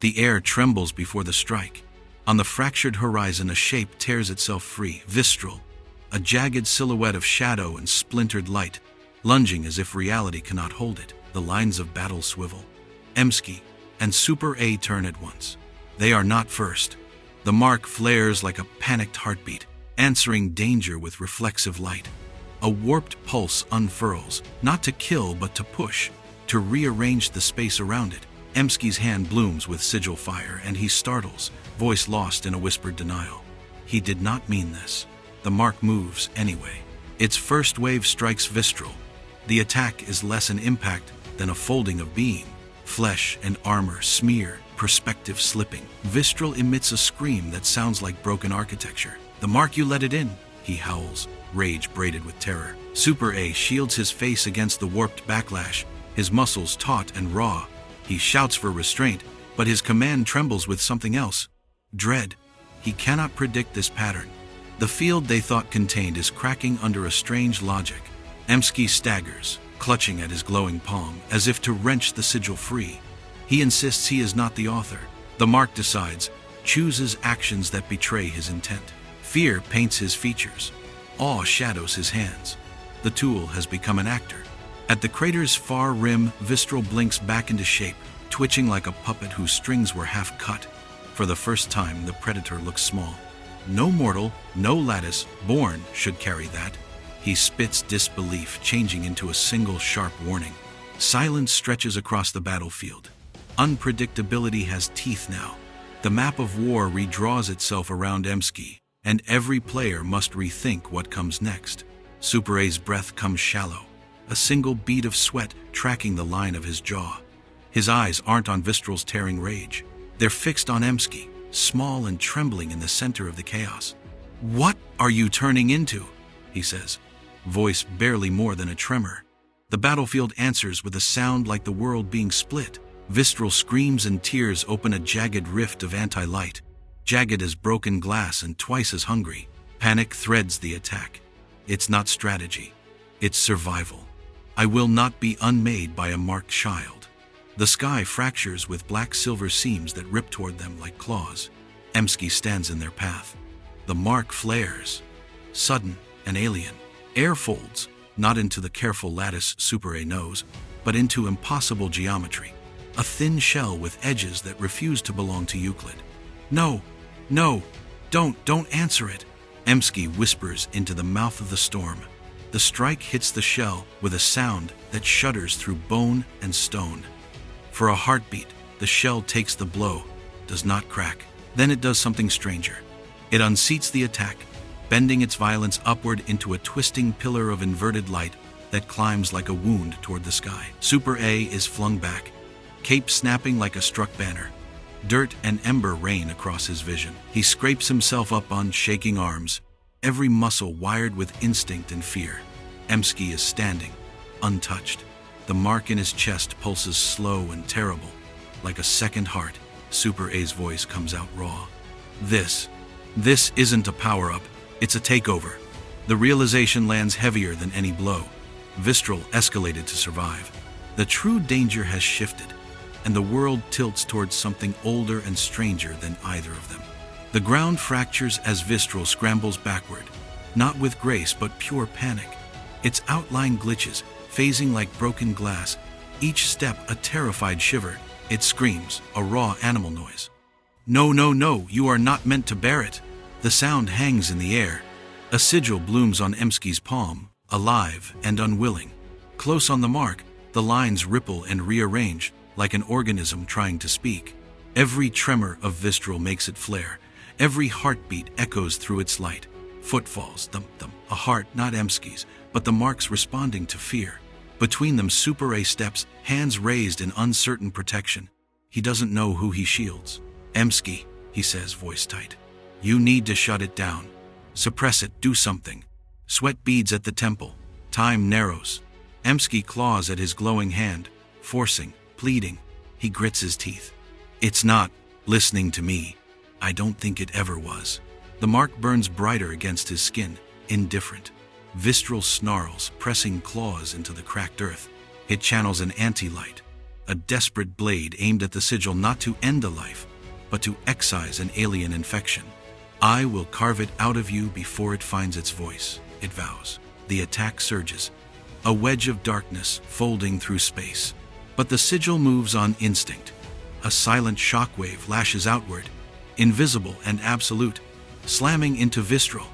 The air trembles before the strike. On the fractured horizon, a shape tears itself free, visceral, a jagged silhouette of shadow and splintered light, lunging as if reality cannot hold it. The lines of battle swivel. Emsky and Super A turn at once. They are not first. The mark flares like a panicked heartbeat, answering danger with reflexive light. A warped pulse unfurls, not to kill but to push, to rearrange the space around it. Emsky's hand blooms with sigil fire, and he startles, voice lost in a whispered denial. He did not mean this. The mark moves anyway. Its first wave strikes visceral. The attack is less an impact than a folding of being. Flesh and armor smear, perspective slipping. Visceral emits a scream that sounds like broken architecture. "The mark, you let it in," he howls, rage braided with terror. Super A shields his face against the warped backlash, his muscles taut and raw. He shouts for restraint, but his command trembles with something else. Dread. He cannot predict this pattern. The field they thought contained is cracking under a strange logic. Emsky staggers, clutching at his glowing palm, as if to wrench the sigil free. He insists he is not the author. The mark decides, chooses actions that betray his intent. Fear paints his features. Awe shadows his hands. The tool has become an actor. At the crater's far rim, Visceral blinks back into shape, twitching like a puppet whose strings were half cut. For the first time, the predator looks small. No mortal, no lattice, born should carry that. He spits disbelief, changing into a single sharp warning. Silence stretches across the battlefield. Unpredictability has teeth now. The map of war redraws itself around Emsky, and every player must rethink what comes next. Super A's breath comes shallow, a single bead of sweat tracking the line of his jaw. His eyes aren't on Visceral's tearing rage. They're fixed on Emsky, small and trembling in the center of the chaos. "What are you turning into?" he says, voice barely more than a tremor. The battlefield answers with a sound like the world being split. Visceral screams and tears open a jagged rift of anti-light, jagged as broken glass and twice as hungry. Panic threads the attack. It's not strategy. It's survival. I will not be unmade by a marked child. The sky fractures with black-silver seams that rip toward them like claws. Emsky stands in their path. The mark flares. Sudden and alien. Air folds, not into the careful lattice Super A knows, but into impossible geometry. A thin shell with edges that refuse to belong to Euclid. "No, no, don't answer it," Emsky whispers into the mouth of the storm. The strike hits the shell with a sound that shudders through bone and stone. For a heartbeat, the shell takes the blow, does not crack. Then it does something stranger. It unseats the attack, bending its violence upward into a twisting pillar of inverted light that climbs like a wound toward the sky. Super A is flung back, cape snapping like a struck banner. Dirt and ember rain across his vision. He scrapes himself up on shaking arms, every muscle wired with instinct and fear. Emsky is standing, untouched. The mark in his chest pulses slow and terrible, like a second heart. Super A's voice comes out raw. This isn't a power-up, it's a takeover. The realization lands heavier than any blow. Visceral escalated to survive. The true danger has shifted, and the world tilts towards something older and stranger than either of them. The ground fractures as Visceral scrambles backward, not with grace but pure panic. Its outline glitches, phasing like broken glass, each step a terrified shiver. It screams, a raw animal noise. "No, no, no, you are not meant to bear it." The sound hangs in the air. A sigil blooms on Emsky's palm, alive and unwilling. Close on the mark, the lines ripple and rearrange, like an organism trying to speak. Every tremor of Visceral makes it flare. Every heartbeat echoes through its light. Footfalls, thump thump, a heart not Emsky's, but the mark's responding to fear. Between them, Super A steps, hands raised in uncertain protection. He doesn't know who he shields. "Emsky," he says, voice tight. "You need to shut it down. Suppress it, do something." Sweat beads at the temple. Time narrows. Emsky claws at his glowing hand, forcing, pleading. He grits his teeth. "It's not listening to me. I don't think it ever was." The mark burns brighter against his skin, indifferent. Visceral snarls, pressing claws into the cracked earth. It channels an anti-light, a desperate blade aimed at the sigil not to end a life, but to excise an alien infection. I will carve it out of you before it finds its voice, it vows. The attack surges, a wedge of darkness folding through space. But the sigil moves on instinct. A silent shockwave lashes outward, invisible and absolute, slamming into Vistral.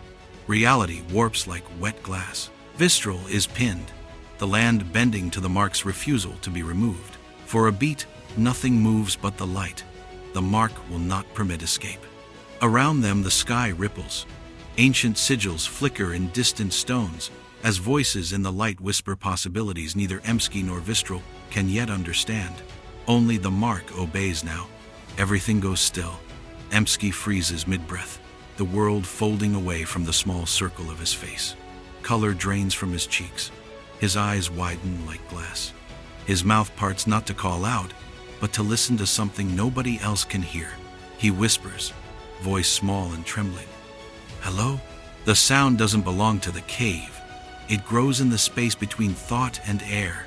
Reality warps like wet glass. Vistral is pinned, the land bending to the mark's refusal to be removed. For a beat, nothing moves but the light. The mark will not permit escape. Around them the sky ripples. Ancient sigils flicker in distant stones, as voices in the light whisper possibilities neither Emsky nor Vistral can yet understand. Only the mark obeys now. Everything goes still. Emsky freezes mid-breath, the world folding away from the small circle of his face. Color drains from his cheeks. His eyes widen like glass. His mouth parts not to call out, but to listen to something nobody else can hear. He whispers, voice small and trembling. Hello? The sound doesn't belong to the cave. It grows in the space between thought and air,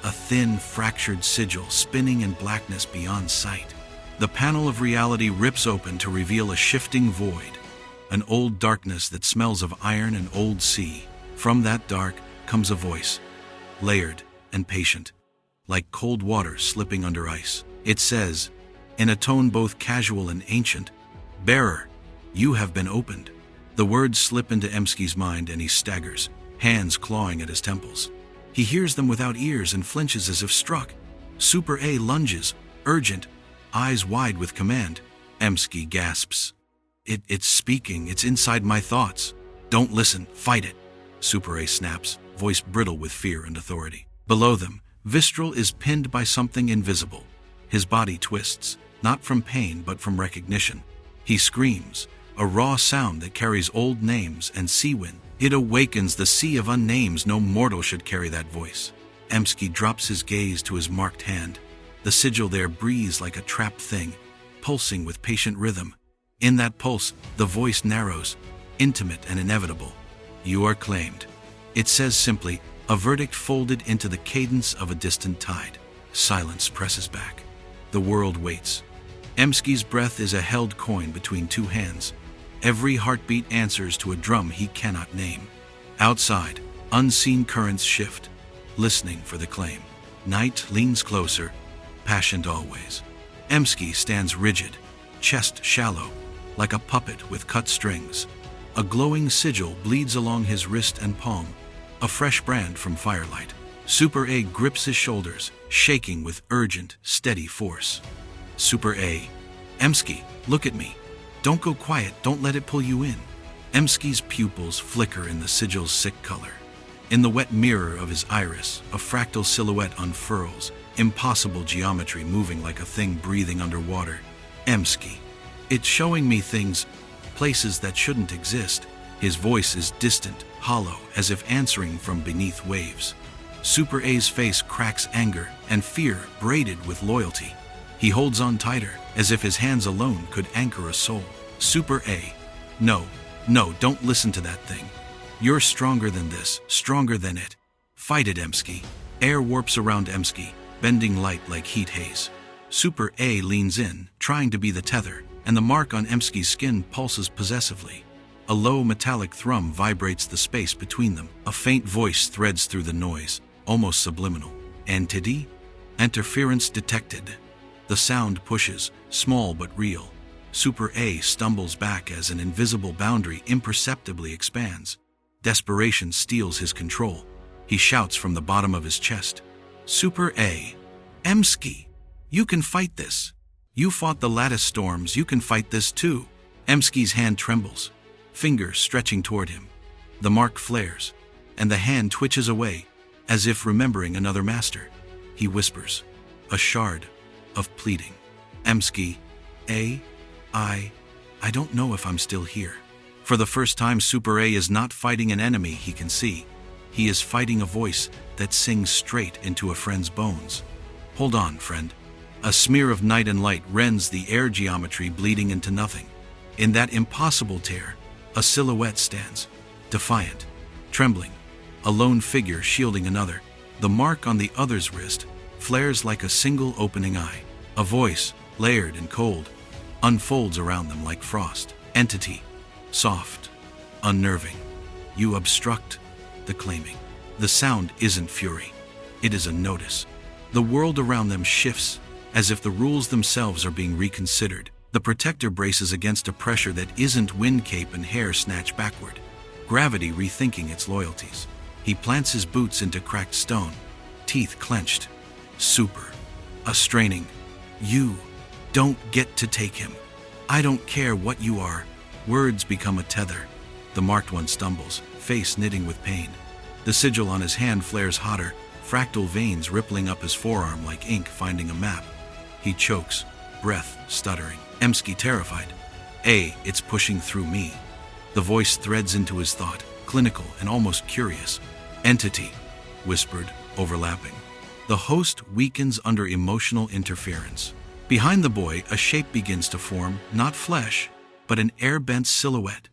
a thin, fractured sigil spinning in blackness beyond sight. The panel of reality rips open to reveal a shifting void, an old darkness that smells of iron and old sea. From that dark comes a voice, layered and patient, like cold water slipping under ice. It says, in a tone both casual and ancient, "Bearer, you have been opened." The words slip into Emsky's mind and he staggers, hands clawing at his temples. He hears them without ears and flinches as if struck. Super A lunges, urgent, eyes wide with command. Emsky gasps. It's speaking, it's inside my thoughts. Don't listen, fight it. Super A snaps, voice brittle with fear and authority. Below them, Vistral is pinned by something invisible. His body twists, not from pain but from recognition. He screams, a raw sound that carries old names and sea wind. It awakens the sea of unnames. No mortal should carry that voice. Emsky drops his gaze to his marked hand. The sigil there breathes like a trapped thing, pulsing with patient rhythm. In that pulse, the voice narrows, intimate and inevitable. You are claimed. It says simply, a verdict folded into the cadence of a distant tide. Silence presses back. The world waits. Emsky's breath is a held coin between two hands. Every heartbeat answers to a drum he cannot name. Outside, unseen currents shift, listening for the claim. Night leans closer, patient always. Emsky stands rigid, chest shallow, like a puppet with cut strings. A glowing sigil bleeds along his wrist and palm, a fresh brand from firelight. Super A grips his shoulders, shaking with urgent, steady force. Super A. Emsky, look at me. Don't go quiet, don't let it pull you in. Emsky's pupils flicker in the sigil's sick color. In the wet mirror of his iris, a fractal silhouette unfurls, impossible geometry moving like a thing breathing underwater. Emsky. It's showing me things, places that shouldn't exist. His voice is distant, hollow, as if answering from beneath waves. Super A's face cracks anger and fear braided with loyalty. He holds on tighter, as if his hands alone could anchor a soul. Super A. No, don't listen to that thing. You're stronger than this, stronger than it. Fight it, Emsky. Air warps around Emsky, bending light like heat haze. Super A leans in, trying to be the tether, and the mark on Emsky's skin pulses possessively. A low metallic thrum vibrates the space between them. A faint voice threads through the noise, almost subliminal. Entity? Interference detected. The sound pushes, small but real. Super A stumbles back as an invisible boundary imperceptibly expands. Desperation steals his control. He shouts from the bottom of his chest. Super A. Emsky, you can fight this. You fought the lattice storms, you can fight this too. Emsky's hand trembles, fingers stretching toward him. The mark flares, and the hand twitches away, as if remembering another master. He whispers, a shard of pleading. Emsky, I don't know if I'm still here. For the first time, Super A is not fighting an enemy he can see. He is fighting a voice that sings straight into a friend's bones. Hold on, friend. A smear of night and light rends the air geometry, bleeding into nothing. In that impossible tear, a silhouette stands, defiant, trembling, a lone figure shielding another. The mark on the other's wrist, flares like a single opening eye. A voice, layered and cold, unfolds around them like frost. Entity, soft, unnerving. You obstruct the claiming. The sound isn't fury. It is a notice. The world around them shifts, as if the rules themselves are being reconsidered. The protector braces against a pressure that isn't wind cape and hair snatched backward. Gravity rethinking its loyalties. He plants his boots into cracked stone, teeth clenched. Super. A straining. You don't get to take him. I don't care what you are. Words become a tether. The marked one stumbles, face knitting with pain. The sigil on his hand flares hotter, fractal veins rippling up his forearm like ink finding a map. He chokes, breath stuttering. Emsky terrified. It's pushing through me. The voice threads into his thought, clinical and almost curious. Entity, whispered, overlapping. The host weakens under emotional interference. Behind the boy, a shape begins to form, not flesh, but an air-bent silhouette.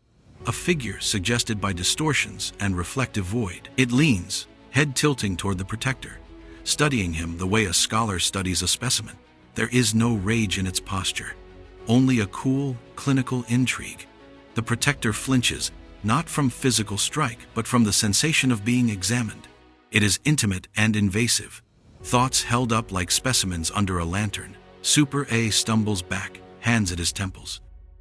A figure suggested by distortions and reflective void. It leans, head tilting toward the protector, studying him the way a scholar studies a specimen. There is no rage in its posture, only a cool, clinical intrigue. The protector flinches, not from physical strike, but from the sensation of being examined. It is intimate and invasive, thoughts held up like specimens under a lantern. Super A stumbles back, hands at his temples.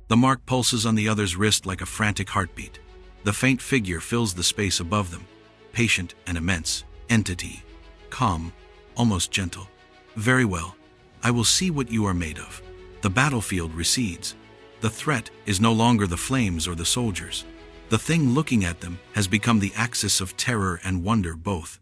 The mark pulses on the other's wrist like a frantic heartbeat. The faint figure fills the space above them, patient and immense. Entity, calm, almost gentle. Very well, I will see what you are made of. The battlefield recedes. The threat is no longer the flames or the soldiers. The thing looking at them has become the axis of terror and wonder both.